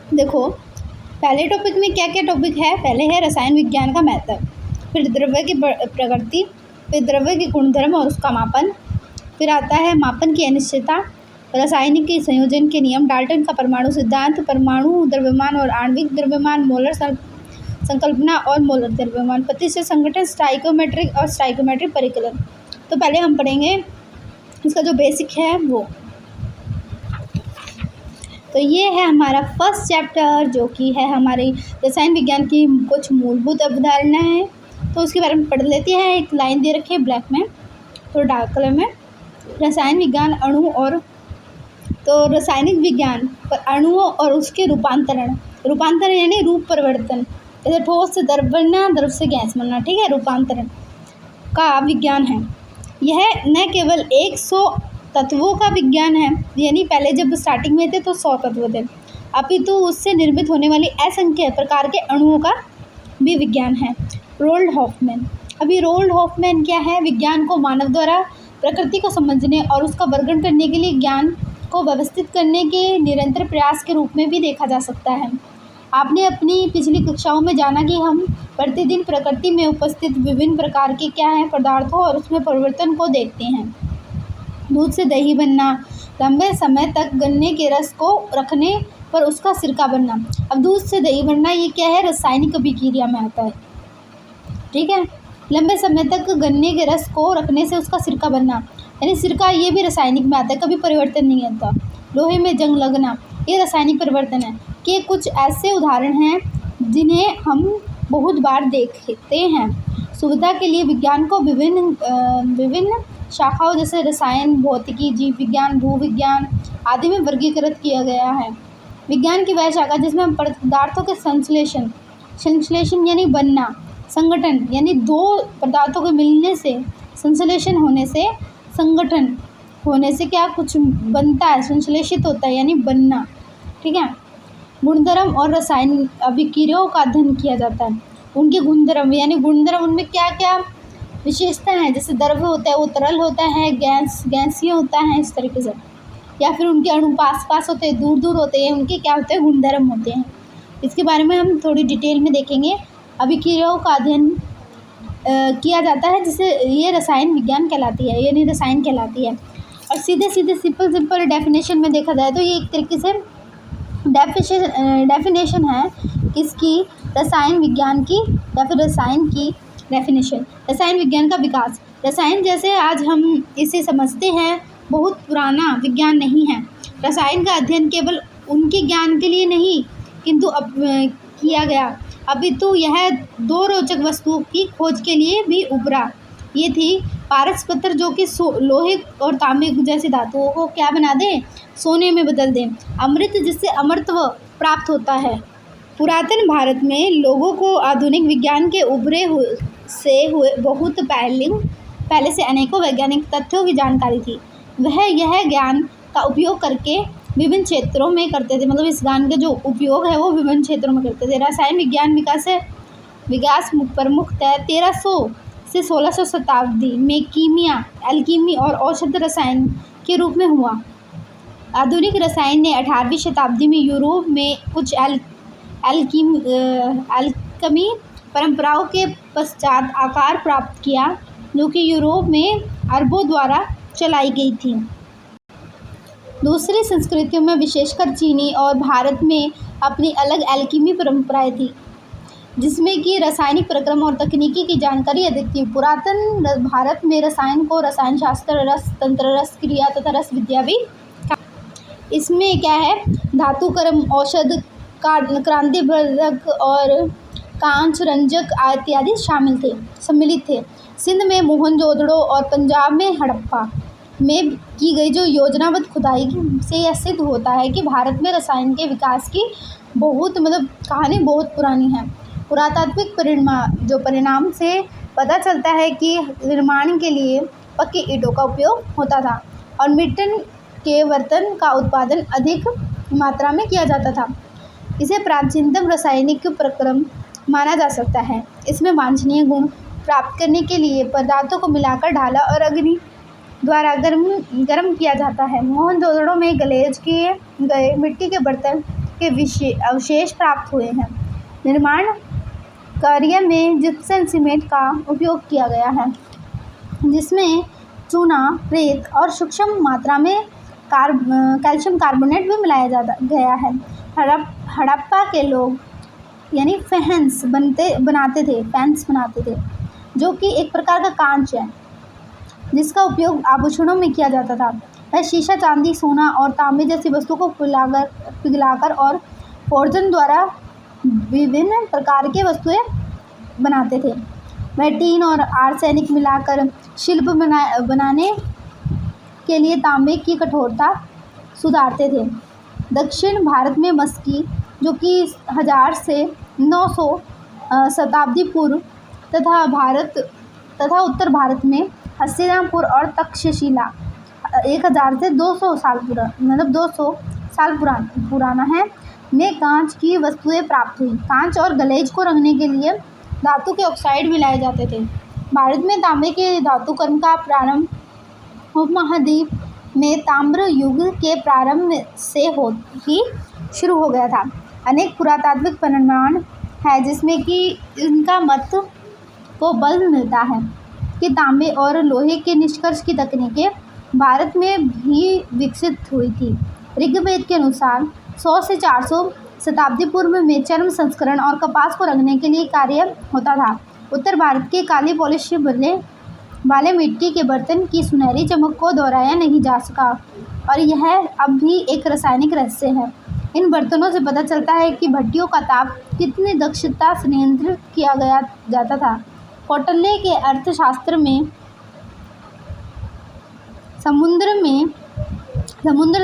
देखो, पहले टॉपिक में क्या क्या टॉपिक है। पहले है रसायन विज्ञान का महत्व, फिर द्रव्य की प्रकृति, फिर द्रव्य के गुणधर्म और उसका मापन, फिर आता है मापन की अनिश्चितता, रासायनिक के संयोजन के नियम, डाल्टन का परमाणु सिद्धांत, परमाणु द्रव्यमान और आणविक द्रव्यमान, मोलर संकल्पना और मोलर द्रव्यमान, प्रतिशत संगठन, स्टाइकोमेट्रिक और स्टाइकोमेट्रिक परिकलन। तो पहले हम पढ़ेंगे इसका जो बेसिक है वो। तो ये है हमारा फर्स्ट चैप्टर, जो कि है हमारी रसायन विज्ञान की कुछ मूलभूत अवधारणा है। तो उसके बारे में पढ़ लेते हैं। एक लाइन दे रखी है ब्लैक में, तो डार्क कलर में, रसायन विज्ञान अणु और, तो रासायनिक विज्ञान पर अणुओं और उसके रूपांतरण यानी रूप परिवर्तन, जैसे ठोस से द्रव बनना, द्रव से गैस बनना, ठीक है, रूपांतरण का विज्ञान है। यह न केवल 100 तत्वों का विज्ञान है, यानी पहले जब स्टार्टिंग में थे तो 100 तत्व थे, अपितु उससे निर्मित होने वाली असंख्य प्रकार के अणुओं का भी विज्ञान है। Roald Hoffmann. अभी रोल्ड हॉफमैन क्या है? विज्ञान को मानव द्वारा प्रकृति को समझने और उसका वर्णन करने के लिए ज्ञान को व्यवस्थित करने के निरंतर प्रयास के रूप में भी देखा जा सकता है। आपने अपनी पिछली कक्षाओं में जाना कि हम प्रतिदिन प्रकृति में उपस्थित विभिन्न प्रकार के क्या हैं पदार्थों और उसमें परिवर्तन को देखते हैं। दूध से दही बनना, लंबे समय तक गन्ने के रस को रखने पर उसका सिरका बनना। अब दूध से दही बनना ये क्या है? रासायनिक अभिक्रिया में आता है, ठीक है। लंबे समय तक गन्ने के रस को रखने से उसका सिरका बनना, यानी सिरका ये भी रासायनिक में आता है, कभी परिवर्तन नहीं आता। लोहे में जंग लगना, ये रासायनिक परिवर्तन है। कि कुछ ऐसे उदाहरण हैं जिन्हें हम बहुत बार देखते हैं। सुविधा के लिए विज्ञान को विभिन्न शाखाओं जैसे रसायन, भौतिकी, जीव विज्ञान, भूविज्ञान आदि में वर्गीकृत किया गया है। विज्ञान की वह शाखा जिसमें पदार्थों के संश्लेषण यानी बनना, संगठन यानी दो पदार्थों के मिलने से, संश्लेषण होने से, संगठन होने से क्या कुछ बनता है, संश्लेषित होता है यानी बनना, ठीक है। गुणधर्म और रसायन अभिक्रियाओं का अध्ययन किया जाता है। उनके गुणधर्म यानी गुणधर्म, उनमें क्या क्या विशेषता है, जैसे द्रव्य होता है वो तरल होता है, गैसीय होता है, इस तरीके से, या फिर उनके अणु पास होते हैं, दूर होते हैं, उनके क्या होते हैं, गुणधर्म होते हैं। इसके बारे में हम थोड़ी डिटेल में देखेंगे। अभिक्रियाओं का अध्ययन किया जाता है, जिसे ये रसायन विज्ञान कहलाती है, यानी रसायन कहलाती है। और सीधे सिंपल डेफिनेशन में देखा जाए तो ये एक तरीके से डेफिनेशन है किसकी? रसायन विज्ञान की, या फिर रसायन की डेफिनेशन। रसायन विज्ञान का विकास। रसायन जैसे आज हम इसे समझते हैं बहुत पुराना विज्ञान नहीं है। रसायन का अध्ययन केवल उनके ज्ञान के लिए नहीं किंतु अब किया गया, अपितु यह दो रोचक वस्तुओं की खोज के लिए भी उभरा। ये थी पारस पत्थर, जो कि लोहे और तांबे जैसी धातुओं को क्या बना दे? सोने में बदल दें। अमृत, जिससे अमरत्व प्राप्त होता है। पुरातन भारत में लोगों को आधुनिक विज्ञान के उभरे हुए बहुत पहले से अनेकों वैज्ञानिक तथ्यों की जानकारी थी। वह यह ज्ञान का उपयोग करके विभिन्न क्षेत्रों में करते थे, मतलब इस ज्ञान का जो उपयोग है वो विभिन्न क्षेत्रों में करते थे। रासायन विज्ञान विकास प्रमुखतः 1300 से 1600 शताब्दी में कीमिया, एल्कीमी और औषध रसायन के रूप में हुआ। आधुनिक रसायन ने 18वीं शताब्दी में यूरोप में कुछ एल्केमी परंपराओं के पश्चात आकार प्राप्त किया, जो कि यूरोप में अरबों द्वारा चलाई गई थी। दूसरी संस्कृतियों में, विशेषकर चीनी और भारत में, अपनी अलग एल्केमी परंपराएं थी, जिसमें कि रासायनिक प्रक्रम और तकनीकी की जानकारी अधिक थी। पुरातन भारत में रसायन को रसायन शास्त्र, रस तंत्र, रस क्रिया तथा रस विद्या भी, इसमें क्या है, धातु कर्म, औषध, क्रांतिवर्धक और कांच रंजक इत्यादि सम्मिलित थे। सिंध में मोहनजोदड़ो और पंजाब में हड़प्पा में की गई जो योजनाबद्ध खुदाई से यह सिद्ध होता है कि भारत में रसायन के विकास की कहानी बहुत पुरानी है। पुरातात्विक परिणाम से पता चलता है कि निर्माण के लिए पक्की ईंटों का उपयोग होता था और मिट्टी के बर्तन का उत्पादन अधिक मात्रा में किया जाता था। इसे प्राचीनतम रासायनिक प्रक्रम माना जा सकता है। इसमें वांछनीय गुण प्राप्त करने के लिए पदार्थों को मिलाकर ढाला और अग्नि द्वारा गर्म किया जाता है। मोहनजोदड़ो में गलेज किए गए मिट्टी के बर्तन के अवशेष प्राप्त हुए हैं। निर्माण कार्य में जिप्सम सीमेंट का उपयोग किया गया है, जिसमें चूना, रेत और सूक्ष्म मात्रा में कैल्शियम कार्बोनेट भी मिलाया गया है। हड़प्पा के लोग यानी फैंस बनाते थे, जो कि एक प्रकार का कांच है जिसका उपयोग आभूषणों में किया जाता था। वह शीशा, चांदी, सोना और तांबे जैसी वस्तुओं को पिघलाकर और फोर्जन द्वारा विभिन्न प्रकार के वस्तुएं बनाते थे। वह टीन और आर्सेनिक मिलाकर शिल्प बनाने के लिए तांबे की कठोरता सुधारते थे। दक्षिण भारत में मस्की, जो कि 1000 से 900 शताब्दी पूर्व तथा उत्तर भारत में हस्तिनापुर और तक्षशिला 1000 से 200 साल पुराना है, में कांच की वस्तुएं प्राप्त हुई। कांच और गलेज को रंगने के लिए धातु के ऑक्साइड मिलाए जाते थे। भारत में तांबे के धातुकरण का प्रारंभ उपमहाद्वीप में ताम्र युग के प्रारंभ से ही शुरू हो गया था। अनेक पुरातात्विक प्रमाण है जिसमें कि इनका मत को बल मिलता है कि तांबे और लोहे के निष्कर्ष की तकनीकें भारत में भी विकसित हुई थी। ऋग्वेद के अनुसार 100 से 400 शताब्दी पूर्व में चर्म संस्करण और कपास को रंगने के लिए कार्य होता था। उत्तर भारत के काली पॉलिश वाले मिट्टी के बर्तन की सुनहरी चमक को दोहराया नहीं जा सका और यह अब भी एक रासायनिक रहस्य है। इन बर्तनों से पता चलता है कि भट्टियों का ताप कितनी दक्षता से नियंत्रित किया जाता था। कौटिल्य के अर्थशास्त्र में समुद्र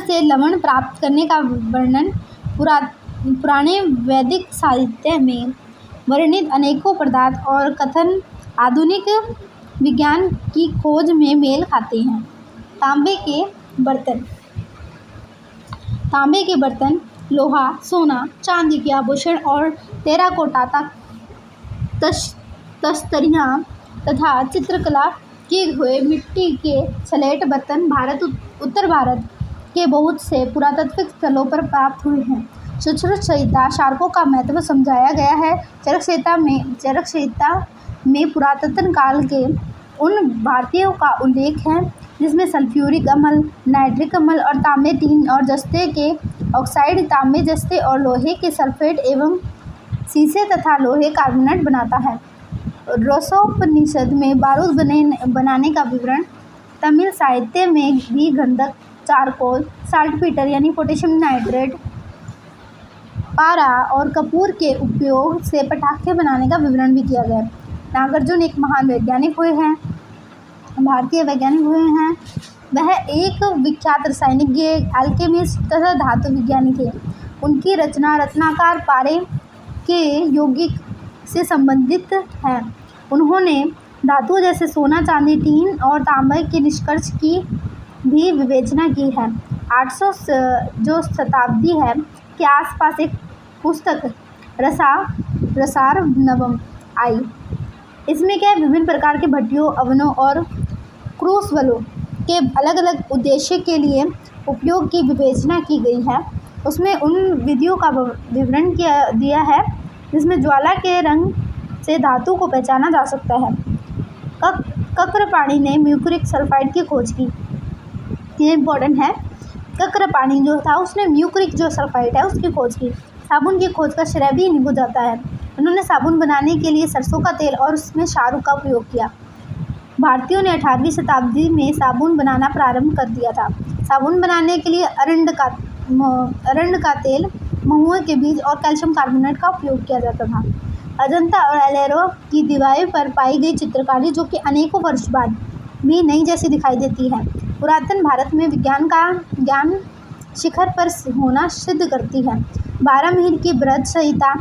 से लवण प्राप्त करने का वर्णन पुराने वैदिक साहित्य में वर्णित अनेकों पदार्थ और कथन आधुनिक विज्ञान की खोज में मेल खाते हैं। तांबे के बर्तन लोहा, सोना, चांदी के आभूषण और टेराकोटा तस्तरियाँ तथा चित्रकला किए हुए मिट्टी के स्लेट बर्तन उत्तर भारत के बहुत से पुरातात्विक स्थलों पर प्राप्त हुए हैं। चरक संहिता शार्कों का महत्व समझाया गया है। चरक संहिता में पुरातन काल के उन भारतीयों का उल्लेख है जिसमें सल्फ्यूरिक अम्ल, नाइट्रिक अम्ल और तांबे, टीन और जस्ते के ऑक्साइड, तांबे जस्ते और लोहे के सल्फेट एवं शीशे तथा लोहे कार्बोनेट बनाता है। रसोपनिषद में बारूद बनाने का विवरण, तमिल साहित्य में भी गंधक, चारकोल, साल्टपीटर यानी पोटेशियम नाइट्रेट, पारा और कपूर के उपयोग से पटाखे बनाने का विवरण भी किया गया। नागार्जुन एक महान वैज्ञानिक हुए हैं, भारतीय वैज्ञानिक हुए हैं। वह एक विख्यात रासायनिक, एल्केमिस्ट तथा धातु विज्ञानी थे। उनकी रचना रत्नाकर पारे के यौगिक से संबंधित है। उन्होंने धातु जैसे सोना, चांदी, टीन और तांबे के निष्कर्ष की भी विवेचना की है। 800 जो शताब्दी है के आसपास एक पुस्तक रसार नवम आई। इसमें क्या है, विभिन्न प्रकार के भट्टियों, अवनों और क्रूसवलों के अलग अलग उद्देश्य के लिए उपयोग की विवेचना की गई है। उसमें उन विधियों का विवरण दिया है जिसमें ज्वाला के रंग से धातु को पहचाना जा सकता है। कक्रपाणी ने म्यूक्रिक सल्फाइड की खोज की। ये इम्पोर्टेंट है। कक्रपाणी जो था उसने म्यूक्रिक जो सल्फाइड है उसकी खोज की। साबुन की खोज का श्रेय भी इन्हीं को जाता है। उन्होंने साबुन बनाने के लिए सरसों का तेल और उसमें शाहरुख का उपयोग किया। भारतीयों ने 18वीं शताब्दी में साबुन बनाना प्रारंभ कर दिया था। साबुन बनाने के लिए अरंड का तेल, महुआ के बीज और कैल्शियम कार्बोनेट का उपयोग किया जाता था। अजंता और एलोरा की दीवारों पर पाई गई चित्रकारी, जो कि अनेकों वर्ष बाद भी नई जैसी दिखाई देती है, पुरातन भारत में विज्ञान का ज्ञान शिखर पर होना सिद्ध करती है। 12 मील की बृहद संहिता,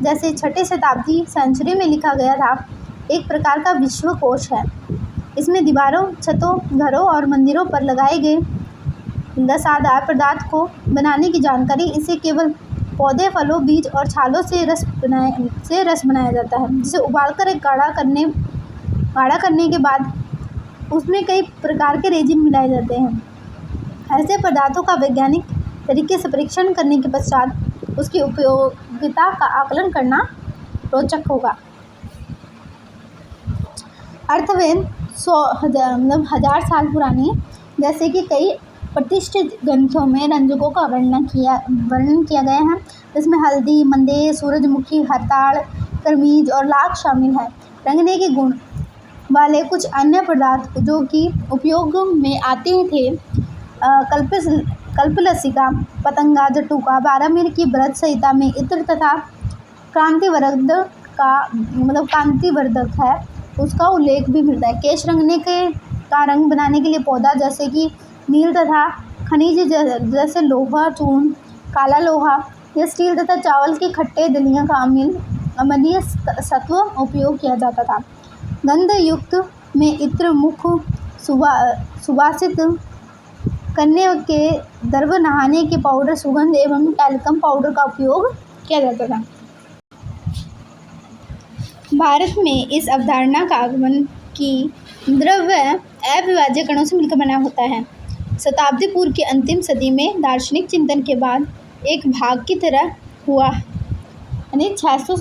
जैसे 6वीं शताब्दी सेंचुरी में लिखा गया था, एक प्रकार का विश्वकोश है। इसमें दीवारों, छतों, घरों और मंदिरों पर लगाए गए रसादार पदार्थ को बनाने की जानकारी। इसे केवल पौधे, फलों, बीज और छालों से रस बनाया जाता है, जिसे उबालकर एक गाढ़ा करने के बाद उसमें कई प्रकार के रेजिन मिलाए जाते हैं। ऐसे पदार्थों का वैज्ञानिक तरीके से परीक्षण करने के पश्चात उसकी उपयोगिता का आकलन करना रोचक होगा। अर्थवेद 1000 साल पुरानी, जैसे कि कई प्रतिष्ठित ग्रंथों में रंजकों का वर्णन किया गया है, जिसमें हल्दी, मंदेर, सूरजमुखी, हरताल, करमीज और लाख शामिल है। रंगने के गुण वाले कुछ अन्य पदार्थ जो कि उपयोग में आते थे, कल्पलसिका, पतंगा, जटुका, 12 मील की व्रत संहिता में इत्र तथा कांतिवर्धक है, उसका उल्लेख भी मिलता है। केश रंगने का रंग बनाने के लिए पौधा जैसे कि नील तथा खनिज जैसे लोहा चूर्ण, काला लोहा या स्टील तथा चावल के खट्टे दलिया का अम्लीय सत्व उपयोग किया जाता था। गंध युक्त में इत्र, मुख सुवासित करने के द्रव्य, नहाने के पाउडर, सुगंध एवं टैल्कम पाउडर का उपयोग किया जाता था। भारत में इस अवधारणा का आगमन कि द्रव्य अविभाज्य कणों से मिलकर बना होता है शताब्दी पूर्व की अंतिम सदी में दार्शनिक चिंतन के बाद एक भाग की तरह हुआ, यानी 600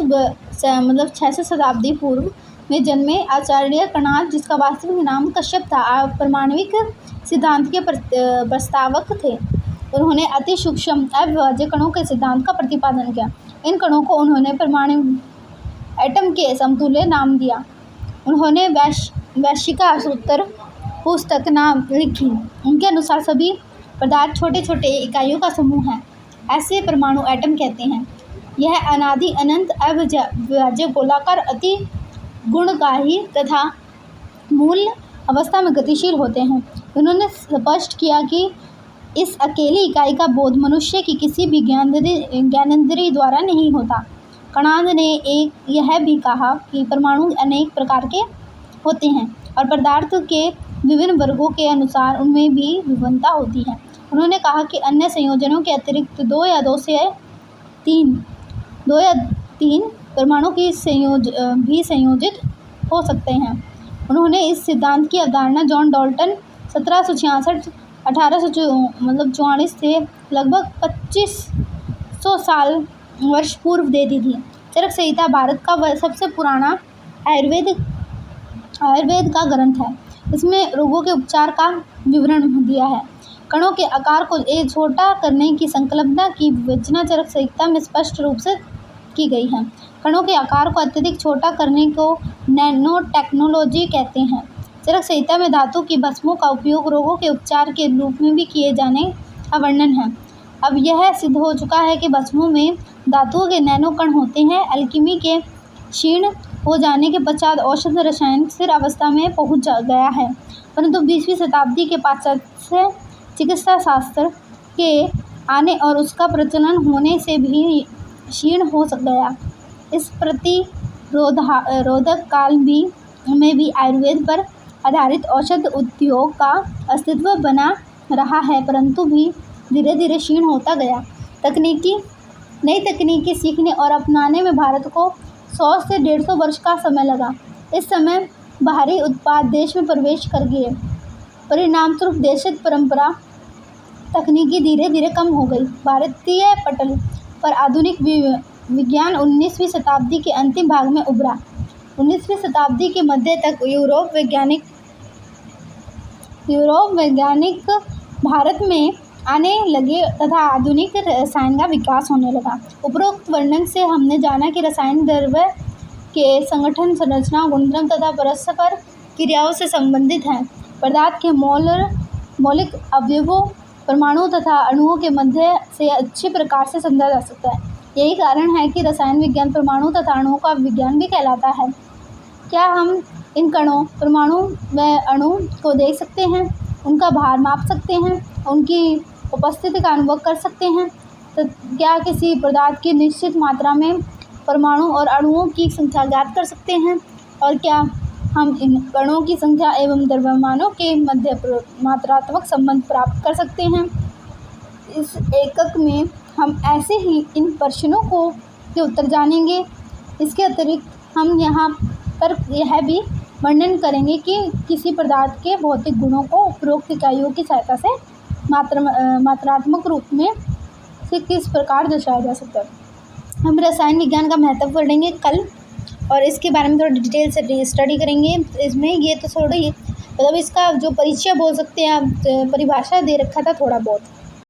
शताब्दी पूर्व में जन्मे आचार्य कणाद, जिसका वास्तविक नाम कश्यप था, परमाणविक सिद्धांत के प्रस्तावक थे। उन्होंने अति सूक्ष्म अविभाज्य कणों के सिद्धांत का प्रतिपादन किया। इन कणों को उन्होंने परमाणु एटम के समतुल्य नाम दिया। उन्होंने वैश्विका सूत्र पुस्तक नाम लिखी। उनके अनुसार सभी पदार्थ छोटे छोटे इकाइयों का समूह है। ऐसे परमाणु एटम कहते हैं। यह अनादि अनंत अविभाज्य गोलाकार अति गुणकारी तथा मूल अवस्था में गतिशील होते हैं। उन्होंने स्पष्ट किया कि इस अकेली इकाई का बोध मनुष्य की किसी भी ज्ञानेंद्रिय द्वारा नहीं होता। कणाद ने यह भी कहा कि परमाणु अनेक प्रकार के होते हैं और पदार्थ के विभिन्न वर्गों के अनुसार उनमें भी विभिन्नता होती है। उन्होंने कहा कि अन्य संयोजनों के अतिरिक्त 2 या 3 परमाणु भी संयोजित हो सकते हैं। उन्होंने इस सिद्धांत की अवधारणा जॉन डाल्टन 1844 से लगभग 2500 वर्ष पूर्व दे दी थी। चरक संहिता भारत का सबसे पुराना आयुर्वेद का ग्रंथ है। इसमें रोगों के उपचार का विवरण दिया है। कणों के आकार को छोटा करने की संकल्पना की विवेचना चरक संहिता में स्पष्ट रूप से की गई है। कणों के आकार को अत्यधिक छोटा करने को नैनो टेक्नोलॉजी कहते हैं। चरक संहिता में धातु की भस्मों का उपयोग रोगों के उपचार के रूप में भी किए जाने का वर्णन है। अब यह सिद्ध हो चुका है कि भस्मों में धातुओं के नैनो कण होते हैं। अल्कीमी के क्षीण हो जाने के पश्चात औषध रसायन स्थिर अवस्था में पहुंच गया है, परंतु 20वीं शताब्दी के पाश्चात्य चिकित्सा शास्त्र के आने और उसका प्रचलन होने से भी क्षीण हो गया। इस प्रतिरोधक काल में भी आयुर्वेद पर आधारित औषध उद्योग का अस्तित्व बना रहा है, परंतु भी धीरे धीरे क्षीण होता गया। नई तकनीकी सीखने और अपनाने में भारत को 100 से 150 वर्ष का समय लगा। इस समय बाहरी उत्पाद देश में प्रवेश कर गए। परिणामस्वरूप देशित परंपरा तकनीकी धीरे धीरे कम हो गई। भारतीय पटल पर आधुनिक विज्ञान 19वीं शताब्दी के अंतिम भाग में उभरा। 19वीं शताब्दी के मध्य तक यूरोप वैज्ञानिक भारत में आने लगे तथा आधुनिक रसायन का विकास होने लगा। उपरोक्त वर्णन से हमने जाना कि रसायन द्रव्य के संगठन, संरचना, गुणधर्म तथा परस्पर क्रियाओं से संबंधित हैं। पदार्थ के मौलिक अवयवों, परमाणु तथा अणुओं के मध्य से अच्छी प्रकार से समझा जा सकता है। यही कारण है कि रसायन विज्ञान परमाणु तथा अणुओं का विज्ञान भी कहलाता है। क्या हम इन कणों, परमाणु व अणु को देख सकते हैं, उनका भार माप सकते हैं, उनकी उपस्थिति का अनुभव कर सकते हैं? तो क्या किसी पदार्थ की निश्चित मात्रा में परमाणु और अणुओं की संख्या ज्ञात कर सकते हैं? और क्या हम इन कणों की संख्या एवं द्रव्यमानों के मध्य मात्रात्मक संबंध प्राप्त कर सकते हैं? इस एकक में हम ऐसे ही इन प्रश्नों के उत्तर जानेंगे। इसके अतिरिक्त हम यहाँ पर यह भी वर्णन करेंगे कि किसी पदार्थ के भौतिक गुणों को उपरोक्त इकाइयों की सहायता से मात्रात्मक रूप में से किस प्रकार दर्शाया जा सकता है। हम रसायन विज्ञान का महत्व पढ़ेंगे कल, और इसके बारे में थोड़ा डिटेल से स्टडी करेंगे। इसमें ये तो थोड़ा ही मतलब इसका जो परिचय बोल सकते हैं आप, परिभाषा दे रखा था थोड़ा बहुत।